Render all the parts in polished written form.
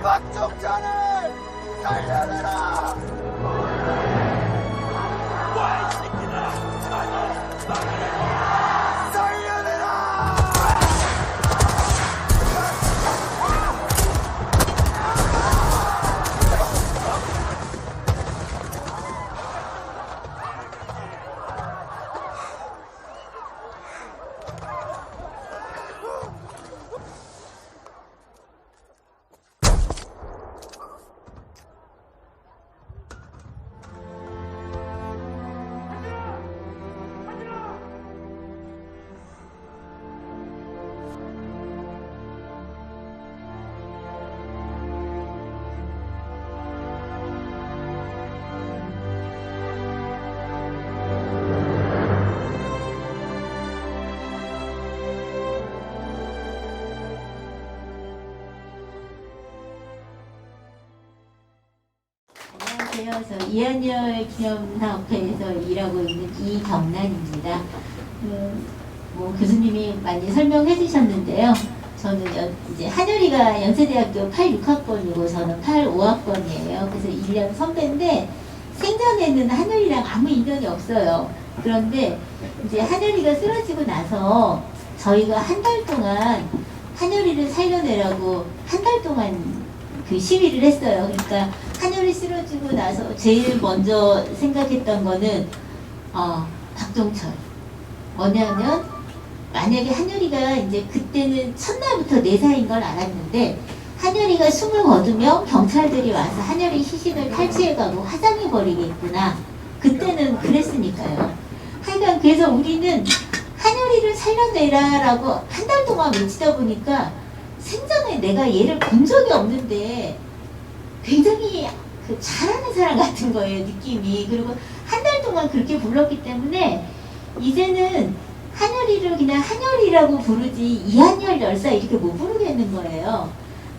박종찬을 살려내라! 와, 이 새끼들아! 살려내라! 안녕하세요. 저 이한열 기념사업회에서 일하고 있는 이경란입니다. 뭐 교수님이 많이 설명해 주셨는데요. 저는 이제 한열이가 연세대학교 86학번이고 저는 85학번이에요. 그래서 1년 선배인데 생전에는 한열이랑 아무 인연이 없어요. 그런데 이제 한열이가 쓰러지고 나서 저희가 한 달 동안 한열이를 살려내라고 한 달 동안 그 시위를 했어요. 그러니까 한열이 쓰러지고 나서 제일 먼저 생각했던 거는 박종철. 뭐냐면 만약에 한열이가 이제 그때는 첫날부터 내사인 걸 알았는데 한열이가 숨을 거두면 경찰들이 와서 한열이 시신을 탈취해가고 화장해버리겠구나. 그때는 그랬으니까요. 하여간 그래서 우리는 한열이를 살려내라라고 한 달 동안 외치다 보니까 생전에 내가 얘를 본 적이 없는데 굉장히 잘하는 사람 같은 거예요, 느낌이. 그리고 한 달 동안 그렇게 불렀기 때문에 이제는 한열이를 그냥 한열이라고 부르지 이한열 열사 이렇게 못 부르겠는 거예요.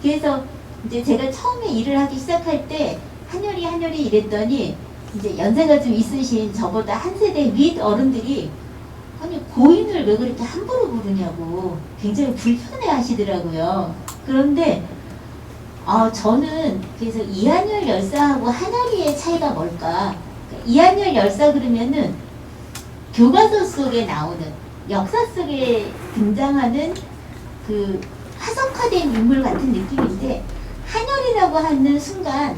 그래서 이제 제가 처음에 일을 하기 시작할 때 한열이 이랬더니 이제 연세가 좀 있으신 저보다 한 세대 윗 어른들이 아니 고인을 왜 그렇게 함부로 부르냐고 굉장히 불편해 하시더라고요. 그런데 저는 그래서 이한열 열사하고 한열이의 차이가 뭘까? 이한열 열사 그러면은 교과서 속에 나오는 역사 속에 등장하는 그 화석화된 인물 같은 느낌인데 한열이라고 하는 순간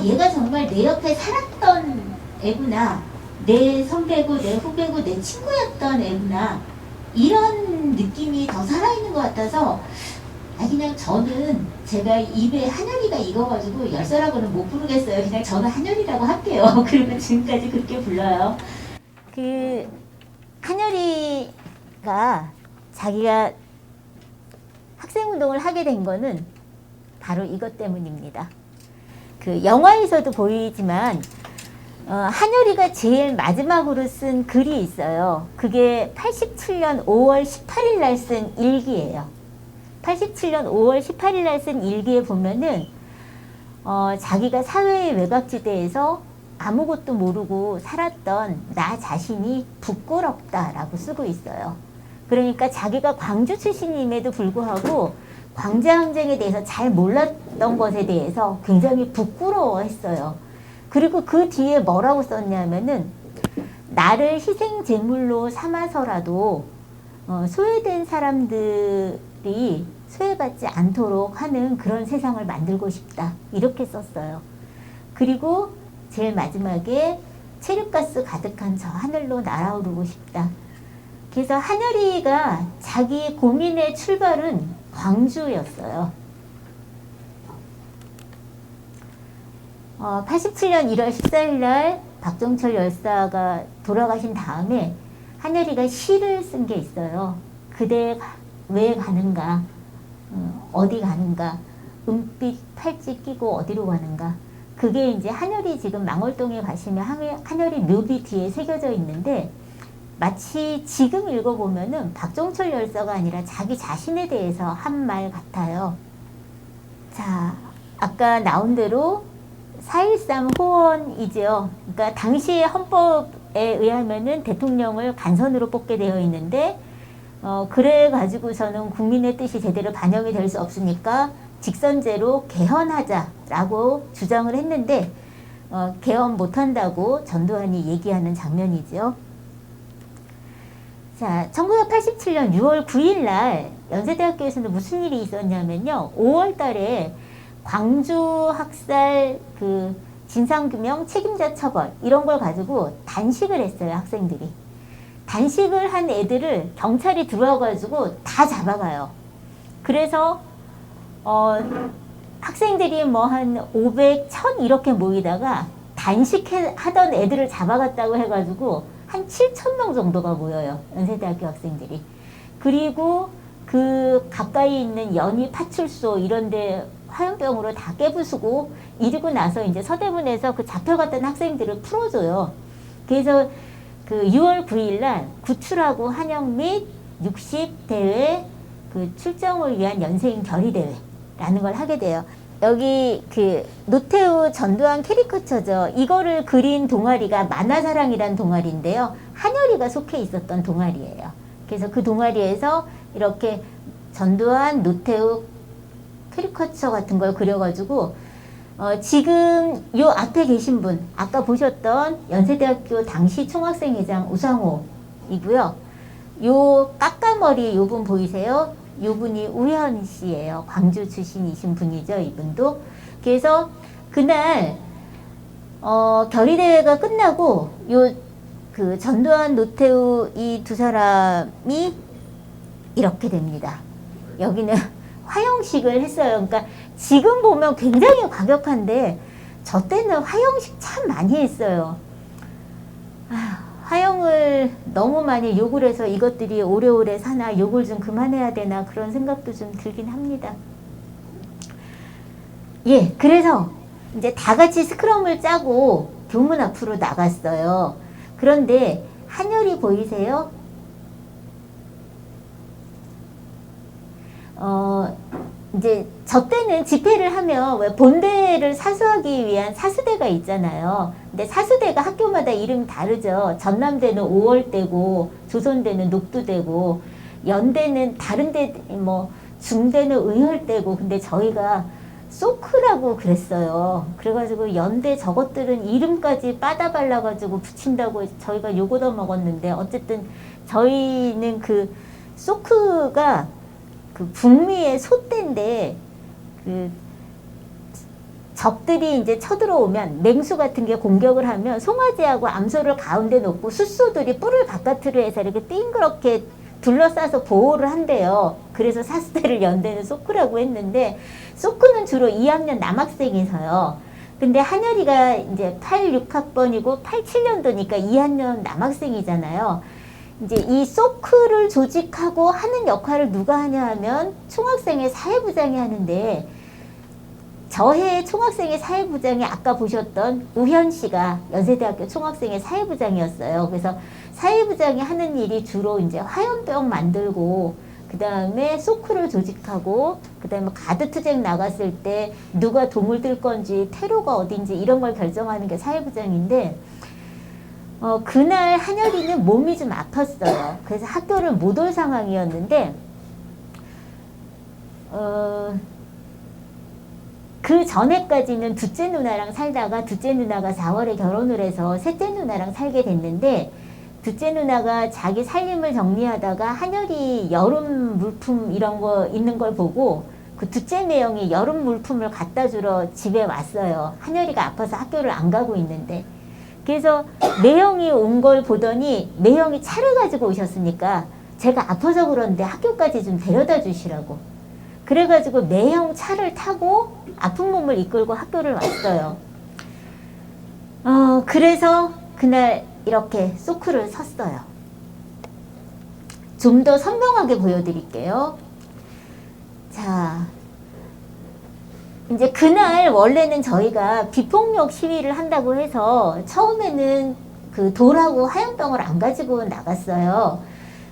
얘가 정말 내 옆에 살았던 애구나, 내 선배고 내 후배고 내 친구였던 애구나, 이런 느낌이 더 살아있는 것 같아서 그냥 저는 제가 입에 한열이가 익어가지고 열사라고는 못 부르겠어요. 그냥 저는 한열이라고 할게요. 그러면 지금까지 그렇게 불러요. 그 한열이가 자기가 학생운동을 하게 된 거는 바로 이것 때문입니다. 그 영화에서도 보이지만 한열이가 제일 마지막으로 쓴 글이 있어요. 그게 87년 5월 18일 날 쓴 일기예요. 87년 5월 18일 날 쓴 일기에 보면은 자기가 사회의 외곽지대에서 아무것도 모르고 살았던 나 자신이 부끄럽다라고 쓰고 있어요. 그러니까 자기가 광주 출신임에도 불구하고 광자항쟁에 대해서 잘 몰랐던 것에 대해서 굉장히 부끄러워했어요. 그리고 그 뒤에 뭐라고 썼냐면은 나를 희생제물로 삼아서라도 소외된 사람들이 소외받지 않도록 하는 그런 세상을 만들고 싶다. 이렇게 썼어요. 그리고 제일 마지막에 체류가스 가득한 저 하늘로 날아오르고 싶다. 그래서 한여리가 자기 고민의 출발은 광주였어요. 87년 1월 14일 날 박종철 열사가 돌아가신 다음에 한여리가 시를 쓴 게 있어요. 그대 왜 가는가? 어디 가는가? 은빛 팔찌 끼고 어디로 가는가? 그게 이제 한여리 지금 망월동에 가시면 한여리 묘비 뒤에 새겨져 있는데 마치 지금 읽어보면은 박종철 열사가 아니라 자기 자신에 대해서 한 말 같아요. 자, 아까 나온 대로 4.13 호언이죠. 그러니까 당시의 헌법에 의하면은 대통령을 간선으로 뽑게 되어 있는데, 그래 가지고서는 국민의 뜻이 제대로 반영이 될 수 없으니까 직선제로 개헌하자라고 주장을 했는데, 개헌 못한다고 전두환이 얘기하는 장면이죠. 자, 1987년 6월 9일 날 연세대학교에서는 무슨 일이 있었냐면요. 5월 달에 광주 학살 그 진상규명 책임자 처벌 이런 걸 가지고 단식을 했어요, 학생들이. 단식을 한 애들을 경찰이 들어와가지고 다 잡아가요. 그래서 학생들이 뭐 한 500, 1000 이렇게 모이다가 단식하던 애들을 잡아갔다고 해가지고 한 7,000명 정도가 모여요. 연세대학교 학생들이. 그리고 그 가까이 있는 연희 파출소 이런데 화염병으로 다 깨부수고 이러고 나서 이제 서대문에서 그 잡혀갔던 학생들을 풀어줘요. 그래서 그 6월 9일 날 구출하고 한영 및 60대회 그 출정을 위한 연세인 결의대회라는 걸 하게 돼요. 여기 그 노태우 전두환 캐리커처죠. 이거를 그린 동아리가 만화사랑이란 동아리인데요. 한여리가 속해 있었던 동아리예요. 그래서 그 동아리에서 이렇게 전두환, 노태우 캐리커처 같은 걸 그려가지고 지금 요 앞에 계신 분 아까 보셨던 연세대학교 당시 총학생회장 우상호이고요. 요 까까머리 요 분 보이세요? 요 분이 우현 씨예요. 광주 출신이신 분이죠, 이분도. 그래서 그날 결의대회가 끝나고 요 그 전두환, 노태우 이 두 사람이 이렇게 됩니다. 여기는 화형식을 했어요. 그러니까 지금 보면 굉장히 과격한데 저 때는 화형식 참 많이 했어요. 화형을 너무 많이 욕을 해서 이것들이 오래오래 사나 욕을 좀 그만해야 되나 그런 생각도 좀 들긴 합니다. 예, 그래서 이제 다 같이 스크럼을 짜고 교문 앞으로 나갔어요. 그런데 한여리 보이세요? 이제 저 때는 집회를 하면 왜 본대를 사수하기 위한 사수대가 있잖아요. 근데 사수대가 학교마다 이름이 다르죠. 전남대는 5월대고 조선대는 녹두대고 연대는 다른 데 뭐 중대는 의혈대고 근데 저희가 소크라고 그랬어요. 그래가지고 연대 저것들은 이름까지 빠다 발라가지고 붙인다고 저희가 욕 얻어 먹었는데 어쨌든 저희는 그 소크가 그 북미의 소대인데 그 적들이 이제 쳐들어오면 맹수 같은 게 공격을 하면 송아지하고 암소를 가운데 놓고 숫소들이 뿔을 바깥으로 해서 이렇게 띵그렇게 둘러싸서 보호를 한대요. 그래서 사수대를 연대는 소크라고 했는데 소크는 주로 2학년 남학생이서요. 근데 한여리가 이제 86학번이고 87년도니까 2학년 남학생이잖아요. 이제 이 소크를 조직하고 하는 역할을 누가 하냐 하면 총학생회 사회부장이 하는데 저해 총학생회 사회부장이 아까 보셨던 우현 씨가 연세대학교 총학생회 사회부장이었어요. 그래서 사회부장이 하는 일이 주로 이제 화염병 만들고 그 다음에 소크를 조직하고 그 다음에 가드투쟁 나갔을 때 누가 동을 들 건지 테러가 어딘지 이런 걸 결정하는 게 사회부장인데 그날 한여리는 몸이 좀 아팠어요. 그래서 학교를 못 올 상황이었는데 그 전에까지는 둘째 누나랑 살다가 둘째 누나가 4월에 결혼을 해서 셋째 누나랑 살게 됐는데 둘째 누나가 자기 살림을 정리하다가 한여리 여름 물품 이런 거 있는 걸 보고 그 둘째 매형이 여름 물품을 갖다 주러 집에 왔어요. 한여리가 아파서 학교를 안 가고 있는데 그래서 매형이 온 걸 보더니 매형이 차를 가지고 오셨으니까 제가 아파서 그런데 학교까지 좀 데려다 주시라고. 그래가지고 매형 차를 타고 아픈 몸을 이끌고 학교를 왔어요. 그래서 그날 이렇게 소크를 섰어요. 좀 더 선명하게 보여드릴게요. 자, 이제 그날 원래는 저희가 비폭력 시위를 한다고 해서 처음에는 그 돌하고 화염병을 안 가지고 나갔어요.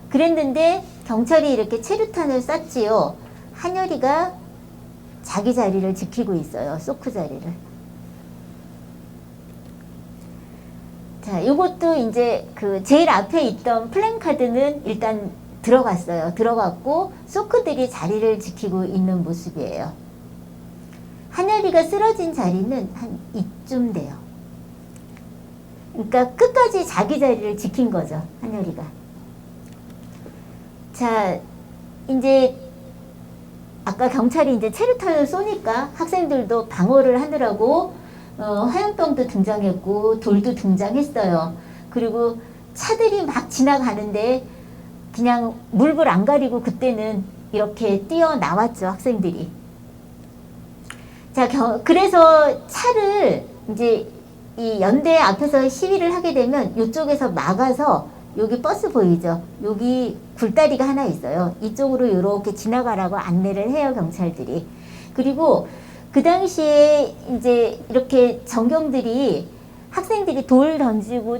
그랬는데 경찰이 이렇게 체류탄을 쐈지요. 한여리가 자기 자리를 지키고 있어요. 소크 자리를. 자, 이것도 이제 그 제일 앞에 있던 플랜카드는 일단 들어갔어요. 들어갔고 소크들이 자리를 지키고 있는 모습이에요. 한여리가 쓰러진 자리는 한 이쯤 돼요. 그러니까 끝까지 자기 자리를 지킨 거죠. 한여리가. 자, 이제 아까 경찰이 이제 체류탄을 쏘니까 학생들도 방어를 하느라고 화염병도 등장했고 돌도 등장했어요. 그리고 차들이 막 지나가는데 그냥 물불 안 가리고 그때는 이렇게 뛰어나왔죠. 학생들이. 자, 그래서 차를 이제 이 연대 앞에서 시위를 하게 되면 이쪽에서 막아서 여기 버스 보이죠? 여기 굴다리가 하나 있어요. 이쪽으로 이렇게 지나가라고 안내를 해요, 경찰들이. 그리고 그 당시에 이제 이렇게 전경들이 학생들이 돌 던지고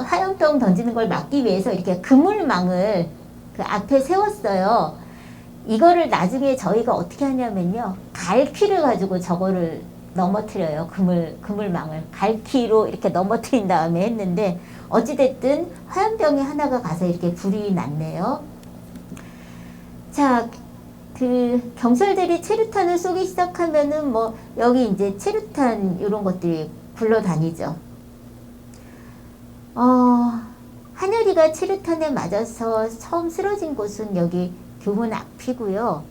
화염병 던지는 걸 막기 위해서 이렇게 그물망을 그 앞에 세웠어요. 이거를 나중에 저희가 어떻게 하냐면요. 갈퀴를 가지고 저거를 넘어뜨려요. 그물망을. 갈퀴로 이렇게 넘어뜨린 다음에 했는데 어찌됐든 화염병이 하나가 가서 이렇게 불이 났네요. 자, 그 경찰들이 체류탄을 쏘기 시작하면은 뭐 여기 이제 체류탄 이런 것들이 굴러다니죠. 한여리가 체류탄에 맞아서 처음 쓰러진 곳은 여기 교문 앞이고요.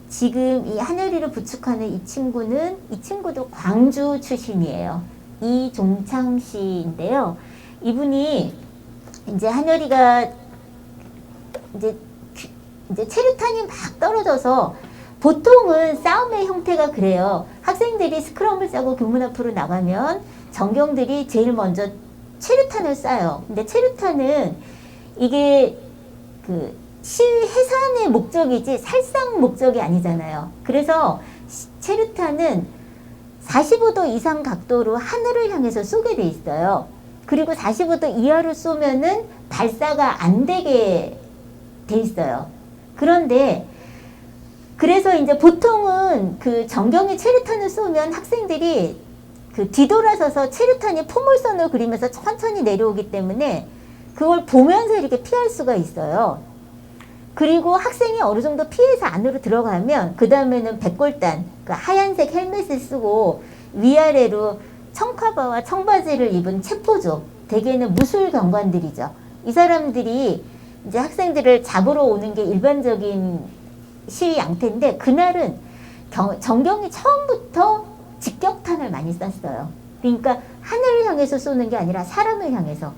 지금 이 한여리를 부축하는 이 친구도 광주 출신이에요. 이종창 씨인데요. 이분이 이제 한여리가 이제 체류탄이 막 떨어져서 보통은 싸움의 형태가 그래요. 학생들이 스크럼을 짜고 교문 앞으로 나가면 전경들이 제일 먼저 체류탄을 쏴요. 근데 체류탄은 이게 그 시위 해산의 목적이지 살상 목적이 아니잖아요. 그래서 체류탄은 45도 이상 각도로 하늘을 향해서 쏘게 돼 있어요. 그리고 45도 이하로 쏘면은 발사가 안 되게 돼 있어요. 그런데 그래서 이제 보통은 그 전경이 체류탄을 쏘면 학생들이 그 뒤돌아서서 체류탄이 포물선을 그리면서 천천히 내려오기 때문에 그걸 보면서 이렇게 피할 수가 있어요. 그리고 학생이 어느 정도 피해서 안으로 들어가면 그 다음에는 백골단, 그 하얀색 헬멧을 쓰고 위아래로 청카바와 청바지를 입은 체포조, 대개는 무술 경관들이죠. 이 사람들이 이제 학생들을 잡으러 오는 게 일반적인 시위 양태인데 그날은 전경이 처음부터 직격탄을 많이 쐈어요. 그러니까 하늘을 향해서 쏘는 게 아니라 사람을 향해서.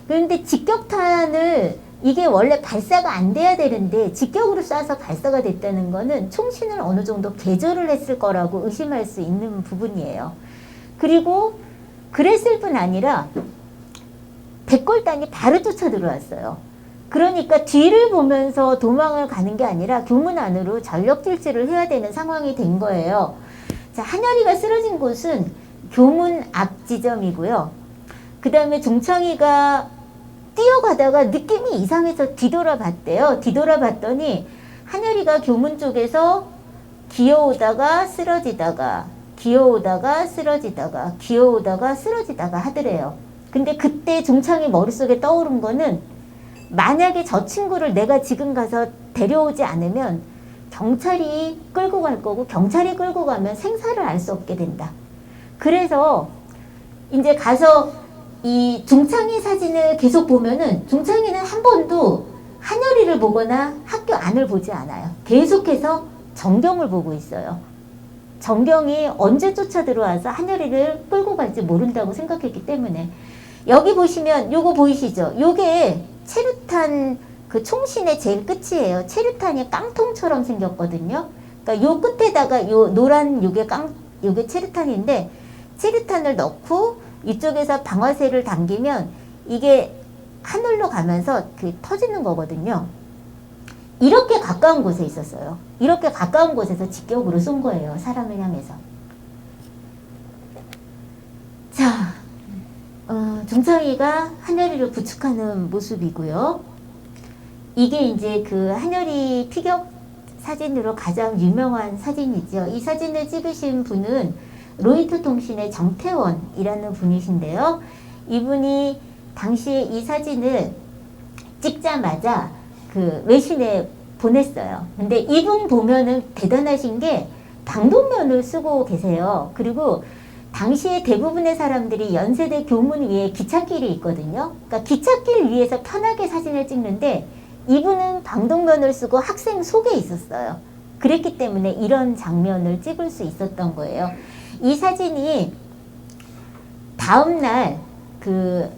그런데 직격탄을 이게 원래 발사가 안 돼야 되는데 직격으로 쏴서 발사가 됐다는 거는 총신을 어느 정도 개조를 했을 거라고 의심할 수 있는 부분이에요. 그리고 그랬을 뿐 아니라 백골단이 바로 쫓아 들어왔어요. 그러니까 뒤를 보면서 도망을 가는 게 아니라 교문 안으로 전력 질주를 해야 되는 상황이 된 거예요. 자, 한여리가 쓰러진 곳은 교문 앞 지점이고요. 그 다음에 종창이가 뛰어가다가 느낌이 이상해서 뒤돌아봤대요. 뒤돌아봤더니 한여리가 교문 쪽에서 기어오다가 쓰러지다가 기어오다가 쓰러지다가 기어오다가 쓰러지다가 하더래요. 근데 그때 종창이 머릿속에 떠오른 거는 만약에 저 친구를 내가 지금 가서 데려오지 않으면 경찰이 끌고 갈 거고 경찰이 끌고 가면 생사를 알 수 없게 된다. 그래서 이제 가서 이 종창이 사진을 계속 보면은 종창이는 한 번도 한여리를 보거나 학교 안을 보지 않아요. 계속해서 전경을 보고 있어요. 전경이 언제 쫓아 들어와서 한여리를 끌고 갈지 모른다고 생각했기 때문에. 여기 보시면 요거 보이시죠? 요게 체류탄 그 총신의 제일 끝이에요. 체류탄이 깡통처럼 생겼거든요. 그러니까 요 끝에다가 요 노란 요게 체류탄인데, 체류탄을 넣고 이쪽에서 방아쇠를 당기면 이게 하늘로 가면서 그 터지는 거거든요. 이렇게 가까운 곳에 있었어요. 이렇게 가까운 곳에서 직격으로 쏜 거예요. 사람을 향해서. 자, 종창이가 한여리를 부축하는 모습이고요. 이게 이제 그 한여리 피격 사진으로 가장 유명한 사진이죠. 이 사진을 찍으신 분은 로이터 통신의 정태원이라는 분이신데요. 이분이 당시에 이 사진을 찍자마자 그 외신에 보냈어요. 근데 이분 보면은 대단하신 게 방독면을 쓰고 계세요. 그리고 당시에 대부분의 사람들이 연세대 교문 위에 기찻길이 있거든요. 그러니까 기찻길 위에서 편하게 사진을 찍는데 이분은 방독면을 쓰고 학생 속에 있었어요. 그랬기 때문에 이런 장면을 찍을 수 있었던 거예요. 이 사진이 다음날 그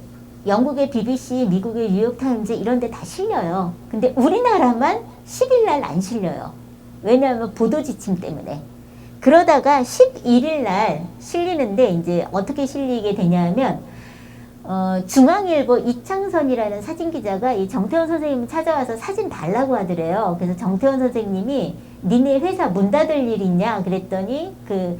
영국의 BBC, 미국의 뉴욕타임즈 이런 데 다 실려요. 근데 우리나라만 10일 날 안 실려요. 왜냐하면 보도 지침 때문에. 그러다가 11일 날 실리는데 이제 어떻게 실리게 되냐면 중앙일보 이창선이라는 사진 기자가 이 정태원 선생님을 찾아와서 사진 달라고 하더래요. 그래서 정태원 선생님이 니네 회사 문 닫을 일 있냐 그랬더니 그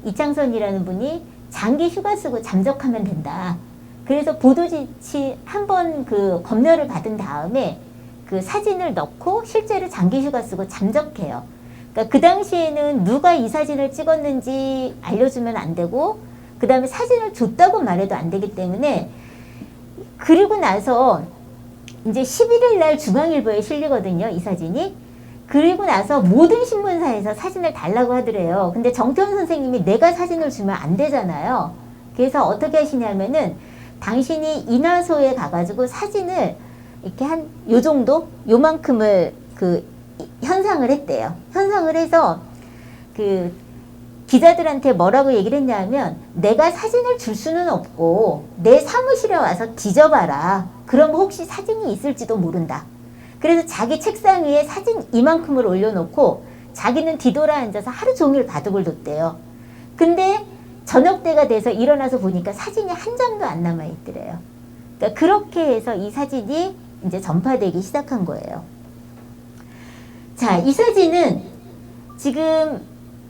이창선이라는 분이 장기 휴가 쓰고 잠적하면 된다. 그래서 보도지침 한번 그 검열을 받은 다음에 그 사진을 넣고 실제로 장기 휴가 쓰고 잠적해요. 그러니까 그 당시에는 누가 이 사진을 찍었는지 알려주면 안 되고, 그 다음에 사진을 줬다고 말해도 안 되기 때문에, 그리고 나서 이제 11일 날 중앙일보에 실리거든요, 이 사진이. 그리고 나서 모든 신문사에서 사진을 달라고 하더래요. 근데 정태원 선생님이 내가 사진을 주면 안 되잖아요. 그래서 어떻게 하시냐면은 당신이 인화소에 가가지고 사진을 이렇게 한 요 정도? 요만큼을 그 현상을 했대요. 현상을 해서 그 기자들한테 뭐라고 얘기를 했냐면, 내가 사진을 줄 수는 없고 내 사무실에 와서 뒤져봐라. 그럼 혹시 사진이 있을지도 모른다. 그래서 자기 책상 위에 사진 이만큼을 올려놓고 자기는 뒤돌아 앉아서 하루 종일 바둑을 뒀대요. 근데 저녁 때가 돼서 일어나서 보니까 사진이 한 장도 안 남아있더래요. 그러니까 그렇게 해서 이 사진이 이제 전파되기 시작한 거예요. 자, 이 사진은 지금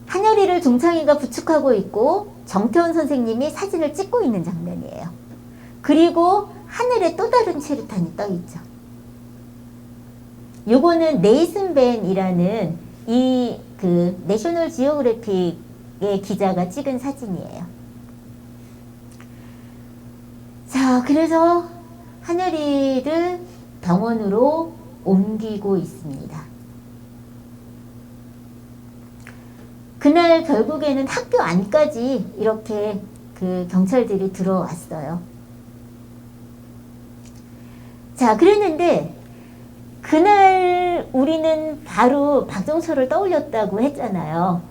한여리를 종창이가 부축하고 있고 정태원 선생님이 사진을 찍고 있는 장면이에요. 그리고 하늘에 또 다른 체류탄이 떠 있죠. 요거는 네이슨 벤이라는 이 그 내셔널 지오그래픽의 기자가 찍은 사진이에요. 자, 그래서 한여리를 병원으로 옮기고 있습니다. 그날 결국에는 학교 안까지 이렇게 그 경찰들이 들어왔어요. 자, 그랬는데 그날 우리는 바로 박정철을 떠올렸다고 했잖아요.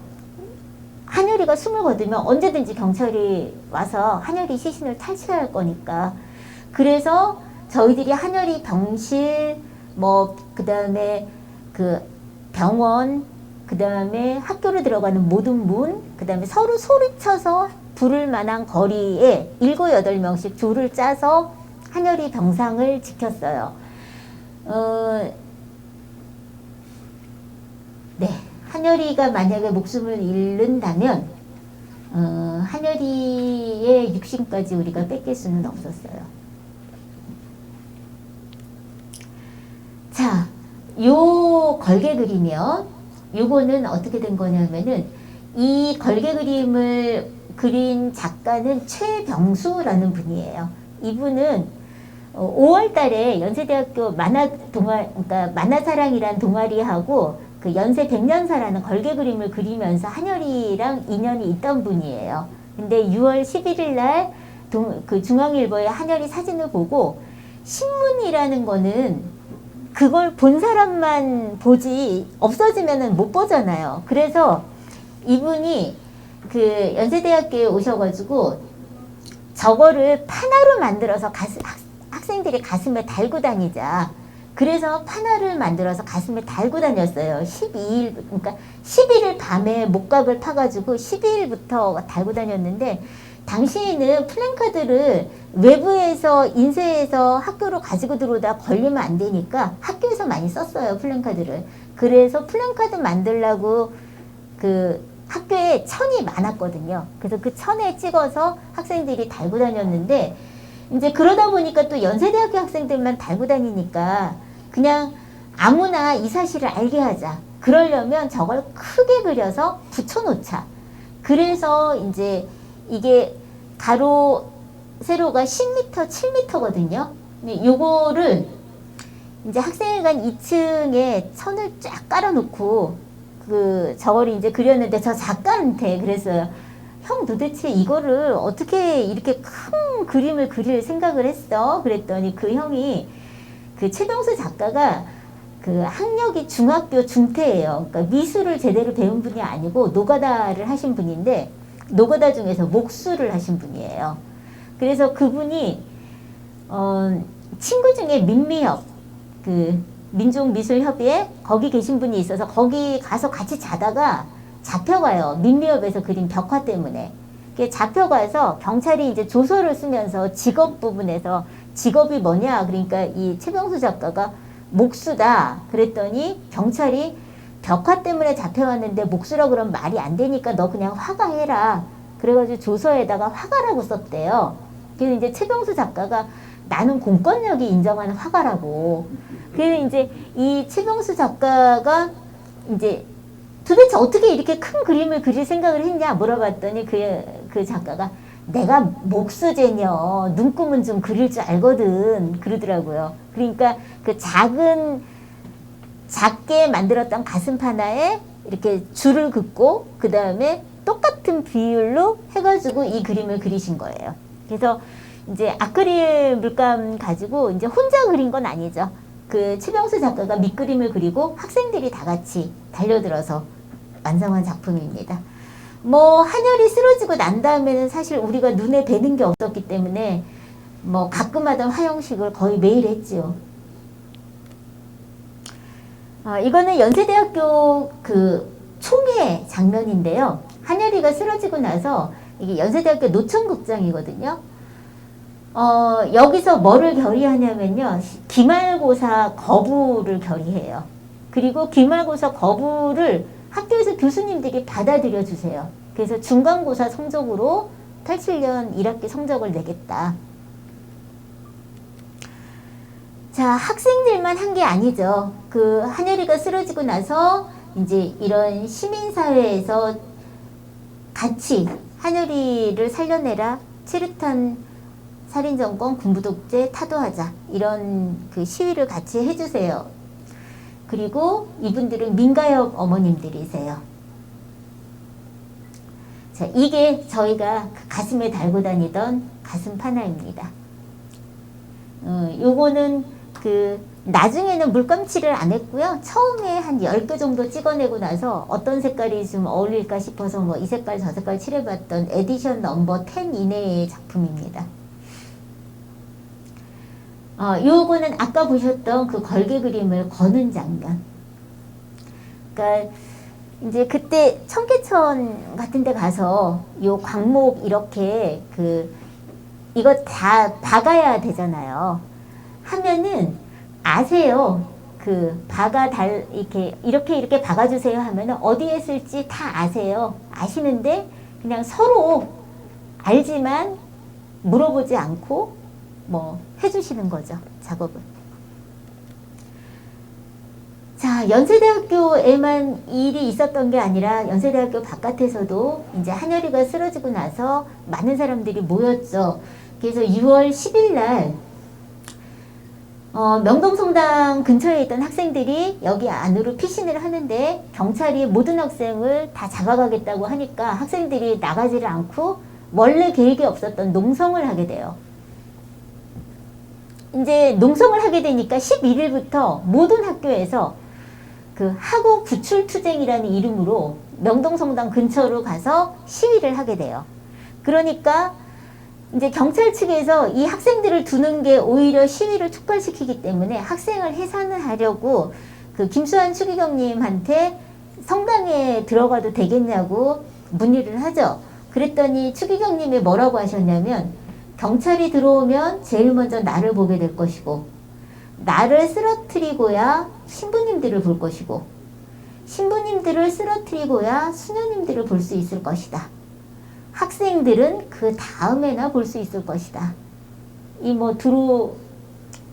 한여리가 숨을 거두면 언제든지 경찰이 와서 한여리 시신을 탈취할 거니까. 그래서 저희들이 한여리 병실, 뭐 그 다음에 그 병원, 그 다음에 학교로 들어가는 모든 문, 그 다음에 서로 소리쳐서 부를 만한 거리에 7, 8명씩 줄을 짜서 한여리 병상을 지켰어요. 네, 한여리가 만약에 목숨을 잃는다면 한여리의 육신까지 우리가 뺏길 수는 없었어요. 자, 요 걸개 그리면 요거는 어떻게 된 거냐면은 이 걸개 그림을 그린 작가는 최병수라는 분이에요. 이분은 5월 달에 연세대학교 그러니까 만화사랑이란 동아리하고 그 연세 100년사라는 걸개 그림을 그리면서 한여리랑 인연이 있던 분이에요. 근데 6월 11일 날 그 중앙일보의 한여리 사진을 보고, 신문이라는 거는 그걸 본 사람만 보지 없어지면은 못 보잖아요. 그래서 이분이 그 연세대학교에 오셔가지고 저거를 판화로 만들어서 학생들이 가슴에 달고 다니자. 그래서 판화를 만들어서 가슴에 달고 다녔어요. 12일, 그러니까 11일 밤에 목각을 파가지고 12일부터 달고 다녔는데, 당시에는 플랜카드를 외부에서 인쇄해서 학교로 가지고 들어오다 걸리면 안 되니까 학교에서 많이 썼어요, 플랜카드를. 그래서 플랜카드 만들려고 그 학교에 천이 많았거든요. 그래서 그 천에 찍어서 학생들이 달고 다녔는데, 이제 그러다 보니까 또 연세대학교 학생들만 달고 다니니까 그냥 아무나 이 사실을 알게 하자. 그러려면 저걸 크게 그려서 붙여놓자. 그래서 이제 이게 가로 세로가 10m, 7m거든요. 요거를 이제 학생회관 2층에 천을 쫙 깔아놓고 저걸 이제 그렸는데, 저 작가한테 그랬어요. 형, 도대체 이거를 어떻게 이렇게 큰 그림을 그릴 생각을 했어? 그랬더니 그 형이, 그 최병수 작가가 그 학력이 중학교 중퇴예요. 그러니까 미술을 제대로 배운 분이 아니고 노가다를 하신 분인데, 노가다 중에서 목수를 하신 분이에요. 그래서 그분이 친구 중에 민미협, 그 민족미술협의회 거기 계신 분이 있어서 거기 가서 같이 자다가 잡혀가요. 민미협에서 그린 벽화 때문에. 잡혀가서 경찰이 이제 조서를 쓰면서 직업 부분에서 직업이 뭐냐, 그러니까 이 최병수 작가가 목수다 그랬더니 경찰이 벽화 때문에 잡혀왔는데 목수라 그러면 말이 안 되니까 너 그냥 화가해라. 그래가지고 조서에다가 화가라고 썼대요. 그래서 이제 최병수 작가가 나는 공권력이 인정하는 화가라고. 그래서 이제 이 최병수 작가가 이제 도대체 어떻게 이렇게 큰 그림을 그릴 생각을 했냐 물어봤더니 그 작가가 내가 목수제녀 눈금은 좀 그릴 줄 알거든 그러더라고요. 그러니까 그 작게 만들었던 가슴 하나에 이렇게 줄을 긋고 그 다음에 똑같은 비율로 해가지고 이 그림을 그리신 거예요. 그래서 이제 아크릴 물감 가지고 이제 혼자 그린 건 아니죠. 그 최병수 작가가 밑그림을 그리고 학생들이 다 같이 달려들어서 완성한 작품입니다. 뭐 한열이 쓰러지고 난 다음에는 사실 우리가 눈에 뵈는 게 없었기 때문에 뭐 가끔 하던 화형식을 거의 매일 했지요. 이거는 연세대학교 그 총회 장면인데요. 한열이가 쓰러지고 나서 이게 연세대학교 노천극장이거든요. 여기서 뭐를 결의하냐면요. 기말고사 거부를 결의해요. 그리고 기말고사 거부를 학교에서 교수님들이 받아들여 주세요. 그래서 중간고사 성적으로 87년 1학기 성적을 내겠다. 자, 학생들만 한 게 아니죠. 그 한열이가 쓰러지고 나서 이제 이런 시민사회에서 같이 한열이를 살려내라, 치르탄 살인정권, 군부독재 타도하자, 이런 그 시위를 같이 해주세요. 그리고 이분들은 민가협 어머님들이세요. 자, 이게 저희가 가슴에 달고 다니던 가슴 하나입니다. 요거는 그 나중에는 물감칠을 안 했고요. 처음에 한 10개 정도 찍어내고 나서 어떤 색깔이 좀 어울릴까 싶어서 뭐 이 색깔 저 색깔 칠해봤던 에디션 넘버 10 이내의 작품입니다. 요거는 아까 보셨던 그 걸개 그림을 거는 장면. 그러니까 이제 그때 청계천 같은 데 가서 요 광목 이렇게 이거 다 박아야 되잖아요. 하면은 아세요. 이렇게 박아주세요 하면은 어디에 쓸지 다 아세요. 아시는데 그냥 서로 알지만 물어보지 않고 뭐 해주시는 거죠. 작업을. 자, 연세대학교에만 일이 있었던 게 아니라 연세대학교 바깥에서도 이제 한열이가 쓰러지고 나서 많은 사람들이 모였죠. 그래서 6월 10일 날 명동성당 근처에 있던 학생들이 여기 안으로 피신을 하는데 경찰이 모든 학생을 다 잡아가겠다고 하니까 학생들이 나가지를 않고 원래 계획이 없었던 농성을 하게 돼요. 이제 농성을 하게 되니까 11일부터 모든 학교에서 그 하고 구출투쟁이라는 이름으로 명동성당 근처로 가서 시위를 하게 돼요. 그러니까 이제 경찰 측에서 이 학생들을 두는 게 오히려 시위를 촉발시키기 때문에 학생을 해산하려고 그 김수환 추기경님한테 성당에 들어가도 되겠냐고 문의를 하죠. 그랬더니 추기경님이 뭐라고 하셨냐면 경찰이 들어오면 제일 먼저 나를 보게 될 것이고 나를 쓰러뜨리고야 신부님들을 볼 것이고 신부님들을 쓰러뜨리고야 수녀님들을 볼 수 있을 것이다. 학생들은 그 다음에나 볼 수 있을 것이다. 이 뭐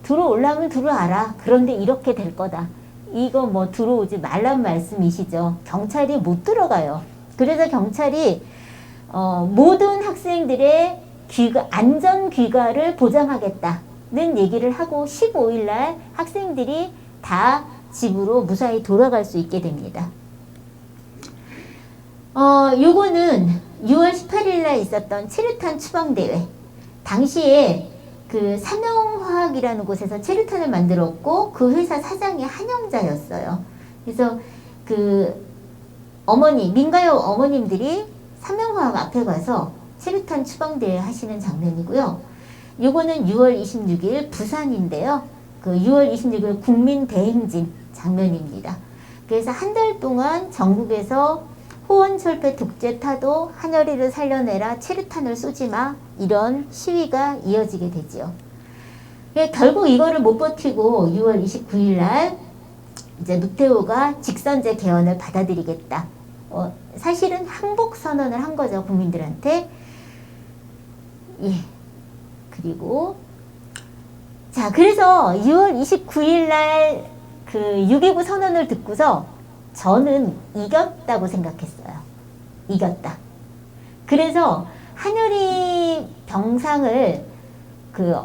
들어오려면 들어와라. 그런데 이렇게 될 거다. 이거 뭐 들어오지 말란 말씀이시죠. 경찰이 못 들어가요. 그래서 경찰이 모든 학생들의 안전 귀가를 보장하겠다는 얘기를 하고 15일 날 학생들이 다 집으로 무사히 돌아갈 수 있게 됩니다. 요거는 6월 18일 날 있었던 체류탄 추방대회. 당시에 그 삼영화학이라는 곳에서 체류탄을 만들었고 그 회사 사장이 한영자였어요. 그래서 그 민가요 어머님들이 삼영화학 앞에 가서 체류탄 추방대회 하시는 장면이고요. 요거는 6월 26일 부산인데요. 그 6월 26일 국민대행진 장면입니다. 그래서 한 달 동안 전국에서 호원철폐 독재타도 한여리를 살려내라 체류탄을 쏘지마 이런 시위가 이어지게 되지요. 결국 이거를 못 버티고 6월 29일 날 이제 노태우가 직선제 개헌을 받아들이겠다. 사실은 항복 선언을 한 거죠, 국민들한테. 예. 그리고 자, 그래서 6월 29일 날 그 6.29 선언을 듣고서 저는 이겼다고 생각했어요. 이겼다. 그래서 한여리 병상을 그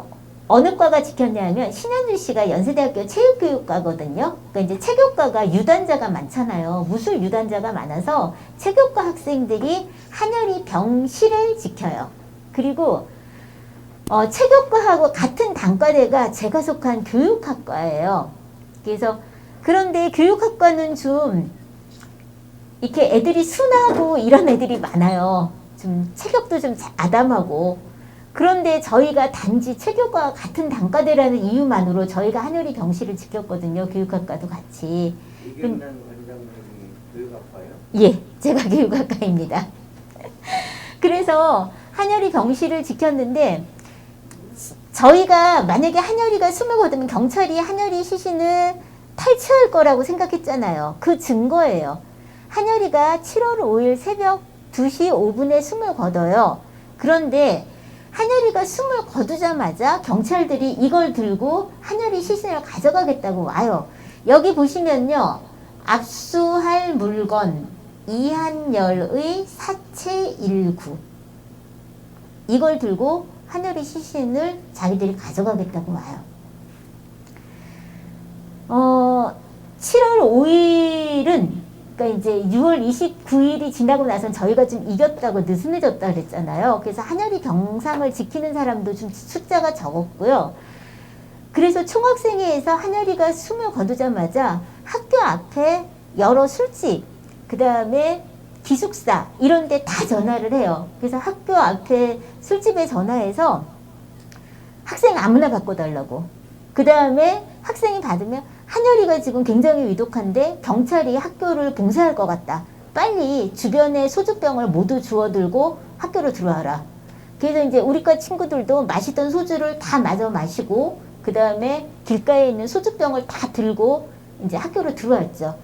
어느 과가 지켰냐면 신현주 씨가 연세대학교 체육교육과거든요. 그러니까 이제 체교과가 유단자가 많잖아요. 무술 유단자가 많아서 체교과 학생들이 한여리 병실을 지켜요. 그리고 체교과하고 같은 단과대가 제가 속한 교육학과예요. 그래서 그런데 교육학과는 좀 이렇게 애들이 순하고 이런 애들이 많아요. 좀 체격도 좀 아담하고. 그런데 저희가 단지 체교과 같은 단과대라는 이유만으로 저희가 한여리 병실을 지켰거든요. 교육학과도 같이. 이경란 원장님이 교육학과요? 예, 제가 교육학과입니다. 그래서 한여리 병실을 지켰는데 저희가 만약에 한여리가 숨을 거두면 경찰이 한여리 시신을 탈취할 거라고 생각했잖아요. 그 증거예요. 한여리가 7월 5일 새벽 2시 5분에 숨을 거둬요. 그런데 한여리가 숨을 거두자마자 경찰들이 이걸 들고 한여리 시신을 가져가겠다고 와요. 여기 보시면요. 압수할 물건 이한열의 사체 19 이걸 들고 한여리 시신을 자기들이 가져가겠다고 와요. 7월 5일은 그러니까 이제 6월 29일이 지나고 나선 저희가 좀 이겼다고 느슨해졌다 그랬잖아요. 그래서 한여리 병상을 지키는 사람도 좀 숫자가 적었고요. 그래서 총학생회에서 한여리가 숨을 거두자마자 학교 앞에 여러 술집, 그 다음에 기숙사 이런 데 다 전화를 해요. 그래서 학교 앞에 술집에 전화해서 학생 아무나 바꿔달라고. 그 다음에 학생이 받으면 한여리가 지금 굉장히 위독한데 경찰이 학교를 봉쇄할 것 같다. 빨리 주변에 소주병을 모두 주워들고 학교로 들어와라. 그래서 이제 우리과 친구들도 마시던 소주를 다 마저 마시고 그 다음에 길가에 있는 소주병을 다 들고 이제 학교로 들어왔죠.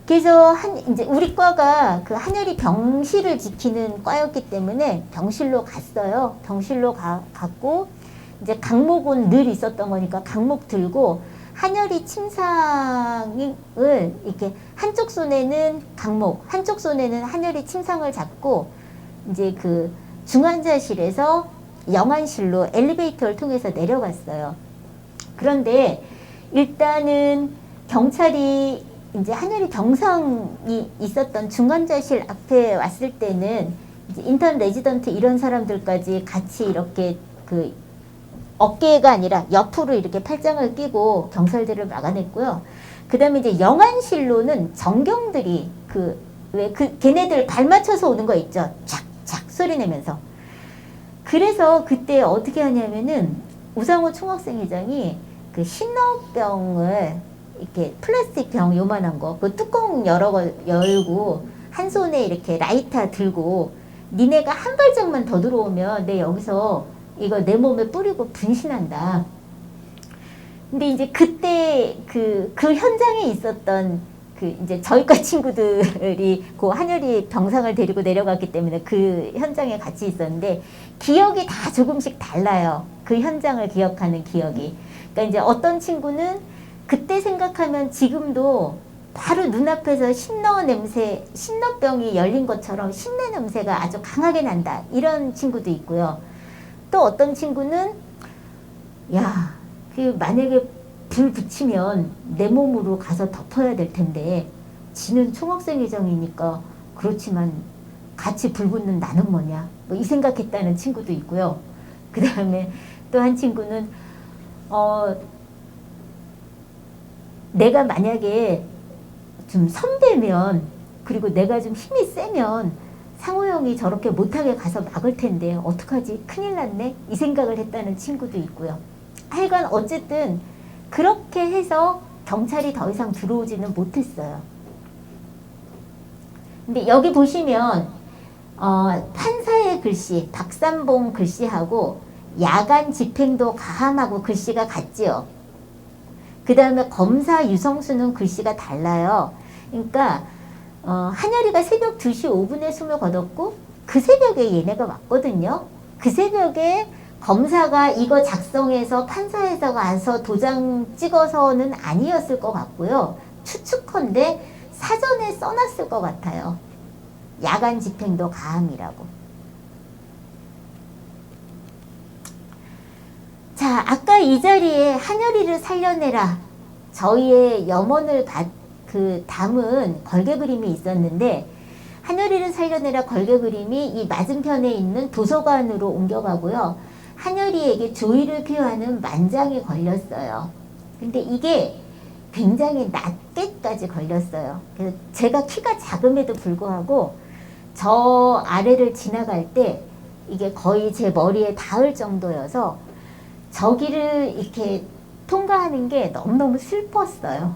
그래서 이제 우리 과가 그 한여리 병실을 지키는 과였기 때문에 병실로 갔어요. 병실로 갔고 이제 강목은 늘 있었던 거니까 강목 들고 한여리 침상을 이렇게 한쪽 손에는 강목, 한쪽 손에는 한여리 침상을 잡고 이제 그 중환자실에서 영안실로 엘리베이터를 통해서 내려갔어요. 그런데 일단은 경찰이 이제 한여리 병상이 있었던 중환자실 앞에 왔을 때는 이제 인턴 레지던트 이런 사람들까지 같이 이렇게 그 어깨가 아니라 옆으로 이렇게 팔짱을 끼고 경찰들을 막아냈고요. 그 다음에 이제 영안실로는 정경들이 걔네들 발 맞춰서 오는 거 있죠. 착착 소리 내면서. 그래서 그때 어떻게 하냐면은 우상호 총학생회장이 그 신너병을 이렇게 플라스틱 병 요만한 거, 그 뚜껑 열고 한 손에 이렇게 라이터 들고 니네가 한 발짝만 더 들어오면 내 여기서 이거 내 몸에 뿌리고 분신한다. 근데 이제 그때 그 현장에 있었던 그 이제 저희과 친구들이 그 한여리 병상을 데리고 내려갔기 때문에 그 현장에 같이 있었는데 기억이 다 조금씩 달라요. 그 현장을 기억하는 기억이. 그러니까 이제 어떤 친구는 그때 생각하면 지금도 바로 눈앞에서 신너병이 열린 것처럼 신내 냄새가 아주 강하게 난다. 이런 친구도 있고요. 또 어떤 친구는 야, 그 만약에 불 붙이면 내 몸으로 가서 덮어야 될 텐데 지는 총학생회장이니까 그렇지만 같이 불 붙는 나는 뭐냐 뭐 이 생각했다는 친구도 있고요. 그 다음에 또 한 친구는 내가 만약에 좀 선배면 그리고 내가 좀 힘이 세면 상호 형이 저렇게 못하게 가서 막을 텐데 어떡하지? 큰일 났네? 이 생각을 했다는 친구도 있고요. 하여간 어쨌든 그렇게 해서 경찰이 더 이상 들어오지는 못했어요. 근데 여기 보시면 판사의 글씨, 박삼봉 글씨하고 야간 집행도 가함하고 글씨가 같지요. 그 다음에 검사 유성수는 글씨가 달라요. 그러니까 한여리가 새벽 2시 5분에 숨을 거뒀고 그 새벽에 얘네가 왔거든요. 그 새벽에 검사가 이거 작성해서 판사에서 가서 도장 찍어서는 아니었을 것 같고요. 추측컨대 사전에 써놨을 것 같아요. 야간 집행도 가함이라고. 자, 아까 이 자리에 한여리를 살려내라. 저희의 염원을 담은 걸개 그림이 있었는데 한여리를 살려내라 걸개 그림이 이 맞은편에 있는 도서관으로 옮겨가고요. 한여리에게 조의를 표하는 만장이 걸렸어요. 근데 이게 굉장히 낮게까지 걸렸어요. 그래서 제가 키가 작음에도 불구하고 저 아래를 지나갈 때 이게 거의 제 머리에 닿을 정도여서 저기를 이렇게 통과하는 게 너무너무 슬펐어요.